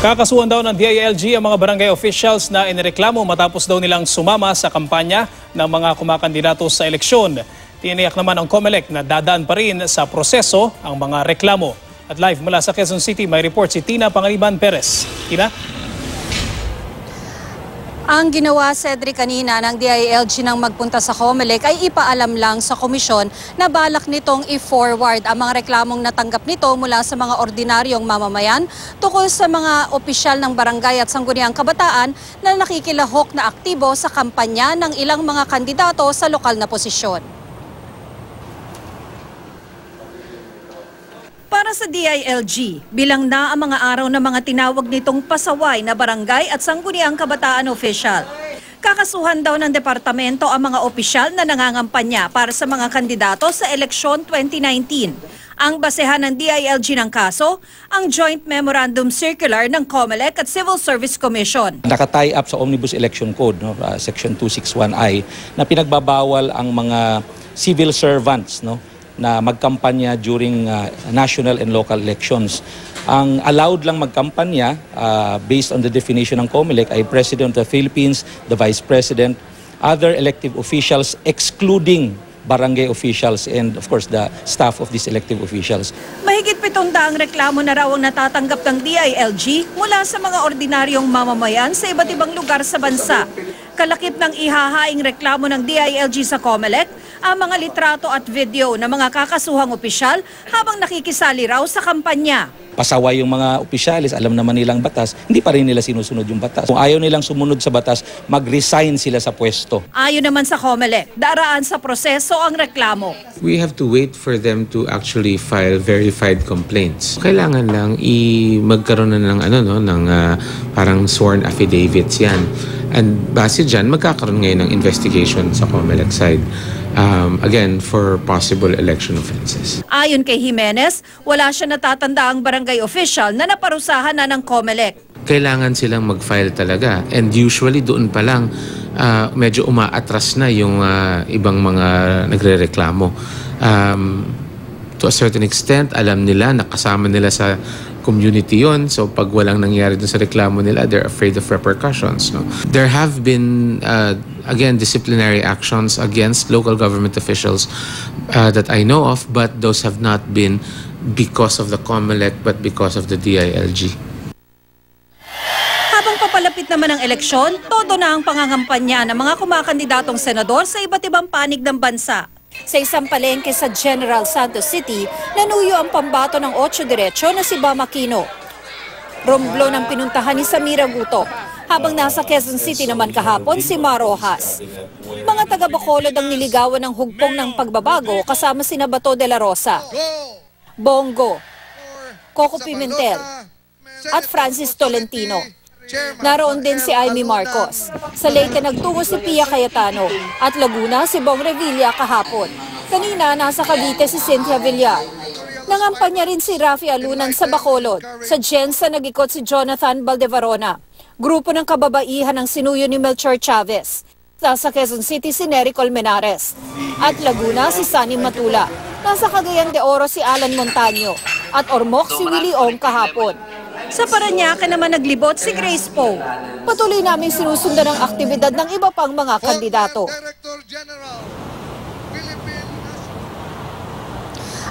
Kakasuhan daw ng DILG ang mga barangay officials na inireklamo matapos daw nilang sumama sa kampanya ng mga kumakandidato sa eleksyon. Tiniyak naman ng COMELEC na dadaan pa rin sa proseso ang mga reklamo. At live mula sa Quezon City, may report si Tina Pangaliban Perez. Tina? Ang ginawa, Cedric, kanina ng DILG nang magpunta sa COMELEC ay ipaalam lang sa komisyon na balak nitong i-forward ang mga reklamong natanggap nito mula sa mga ordinaryong mamamayan tungkol sa mga opisyal ng barangay at sangguniang kabataan na nakikilahok na aktibo sa kampanya ng ilang mga kandidato sa lokal na posisyon. Para sa DILG, bilang na ang mga araw na mga tinawag nitong pasaway na barangay at sangguniang kabataan official. Kakasuhan daw ng departamento ang mga opisyal na nangangampanya para sa mga kandidato sa eleksyon 2019. Ang basehan ng DILG ng kaso, ang Joint Memorandum Circular ng COMELEC at Civil Service Commission. Nakatie up sa Omnibus Election Code, Section 261I, na pinagbabawal ang mga civil servants, na magkampanya during national and local elections. Ang allowed lang magkampanya based on the definition ng COMELEC ay President of the Philippines, the Vice President, other elective officials excluding barangay officials and of course the staff of these elective officials. Mahigit 700 reklamo na raw ang natatanggap ng DILG mula sa mga ordinaryong mamamayan sa iba't ibang lugar sa bansa. Kalakip ng ihahaing reklamo ng DILG sa COMELEC ang mga litrato at video ng mga kakasuhang opisyal habang nakikisali raw sa kampanya. Pasaway yung mga opisyalis, alam naman nilang batas, hindi pa rin nila sinusunod yung batas. Kung ayaw nilang sumunod sa batas, mag-resign sila sa pwesto. Ayon naman sa COMELEC, daraan sa proseso ang reklamo. We have to wait for them to actually file verified complaints. Kailangan lang magkaroon na ng parang sworn affidavits yan. And base dyan, magkakaroon ngayon ng investigation sa COMELEC side. Again, for possible election offenses. Ayon kay Jimenez, wala siya natatandaang barangay official na naparusahan na ng COMELEC. Kailangan silang mag-file talaga. And usually doon pa lang medyo umaatras na yung ibang mga nagre-reklamo. To a certain extent, alam nila, nakasama nila sa community yon. So pag walang nangyari dun sa reklamo nila, they're afraid of repercussions. There have been, again, disciplinary actions against local government officials that I know of, but those have not been because of the COMELEC, but because of the DILG. Habang papalapit naman ang eleksyon, todo na ang pangangampanya ng mga kumakandidatong senador sa iba't ibang panig ng bansa. Sa isang palengke sa General Santos City, nanuyo ang pambato ng 8 Diretso na si Bam Aquino. Romblon ang pinuntahan ni Samira Guto, habang nasa Quezon City naman kahapon si Mar Rojas. Mga taga-Bacolod ang niligawan ng hugpong ng pagbabago kasama sina Bato de la Rosa, Bongo, Coco Pimentel at Francis Tolentino. Naroon din si Amy Marcos. Sa Leyte nagtungo si Pia Cayetano at Laguna si Bong Revilla kahapon. Kanina nasa Cavite si Cynthia Villar. Nangampanya rin si Rafi Alunan sa Bacolod. Sa Jensa nag-ikot si Jonathan Valdevarona. Grupo ng kababaihan ang sinuyo ni Melchor Chavez. Sa Quezon City si Nery Colmenares. At Laguna si Sunny Matula. Nasa Cagayan de Oro si Alan Montaño. At Ormoc si Willie Ong kahapon. Sa Parañaque naman naglibot si Grace Poe. Patuloy namin sinusundan ang aktibidad ng iba pang mga kandidato.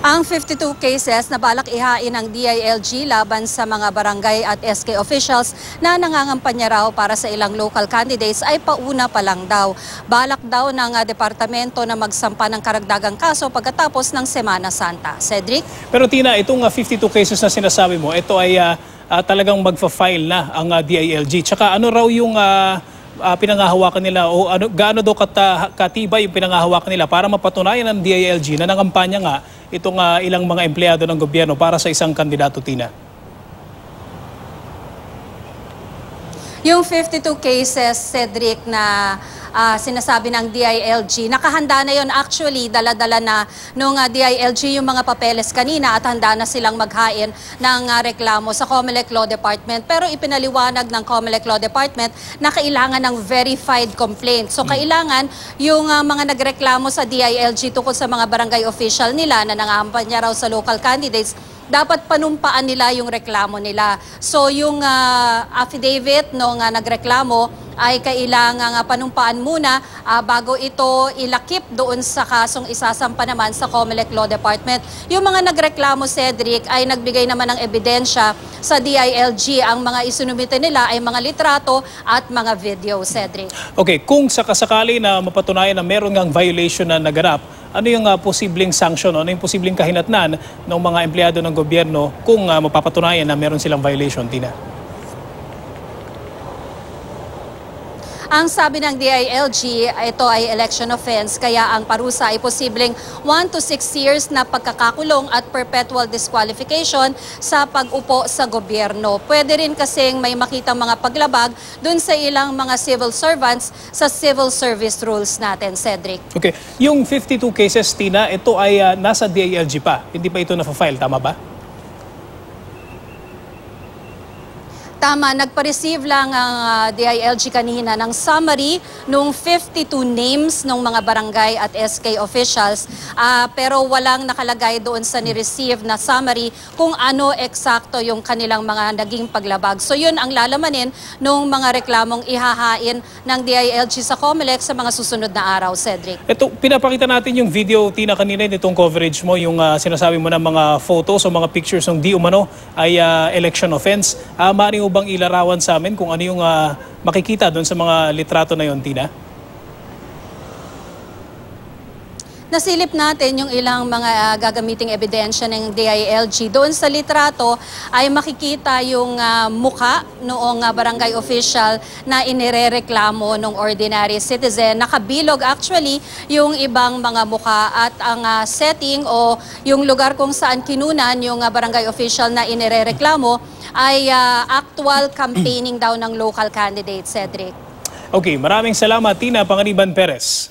Ang 52 cases na balak ihain ng DILG laban sa mga barangay at SK officials na nangangampanya raw para sa ilang local candidates ay pauna pa lang daw. Balak daw ng departamento na magsampa ng karagdagang kaso pagkatapos ng Semana Santa. Cedric? Pero Tina, itong 52 cases na sinasabi mo, ito ay talagang magfa-file na ang DILG. Tsaka ano raw yung pinangahawakan nila o gaano daw katibay yung pinangahawakan nila para mapatunayan ng DILG na nangampanya nga itong ilang mga empleyado ng gobyerno para sa isang kandidato, Tina? Yung 52 cases, Cedric, na sinasabi ng DILG, nakahanda na yon. Actually, dala-dala na nung DILG yung mga papeles kanina at handa na silang maghain ng reklamo sa COMELEC Law Department. Pero ipinaliwanag ng COMELEC Law Department na kailangan ng verified complaint. So kailangan yung mga nagreklamo sa DILG tungkol sa mga barangay official nila na nangampanya raw sa local candidates, dapat panumpaan nila yung reklamo nila. So yung affidavit nung nagreklamo ay kailangang panumpaan muna bago ito ilakip doon sa kasong isasampa naman sa COMELEC Law Department. Yung mga nagreklamo, Cedric, ay nagbigay naman ng ebidensya sa DILG. Ang mga isinumite nila ay mga litrato at mga video, Cedric. Okay, kung sakasakali na mapatunayan na meron ngang violation na naganap, ano yung posibleng sanction, ano yung posibleng kahinatnan ng mga empleyado ng gobyerno kung mapapatunayan na meron silang violation, Tina? Ang sabi ng DILG, ito ay election offense, kaya ang parusa ay posibleng 1 to 6 years na pagkakakulong at perpetual disqualification sa pag-upo sa gobyerno. Pwede rin kasing may makitang mga paglabag dun sa ilang mga civil servants sa civil service rules natin, Cedric. Okay, yung 52 cases, Tina, ito ay nasa DILG pa. Hindi pa ito na-file, tama ba? Tama, nagpa-receive lang ang DILG kanina ng summary nung 52 names ng mga barangay at SK officials, pero walang nakalagay doon sa ni-receive na summary kung ano eksakto yung kanilang mga naging paglabag. So yun ang lalamanin nung mga reklamong ihahain ng DILG sa COMELEC sa mga susunod na araw, Cedric. Ito, pinapakita natin yung video, Tina, kanina nitong coverage mo, yung sinasabi mo ng mga photos o mga pictures ng di umano ay election offense. Maaaring bang ilarawan sa amin kung ano yung makikita doon sa mga litrato na yon, Tina? Nasilip natin yung ilang mga gagamiting ebidensya ng DILG. Doon sa litrato ay makikita yung mukha noong barangay official na inirereklamo ng ordinary citizen. Nakabilog actually yung ibang mga mukha at ang setting o yung lugar kung saan kinunan yung barangay official na inirereklamo ay actual campaigning daw ng local candidate, Cedric. Okay, maraming salamat, Tina Panganiban Perez.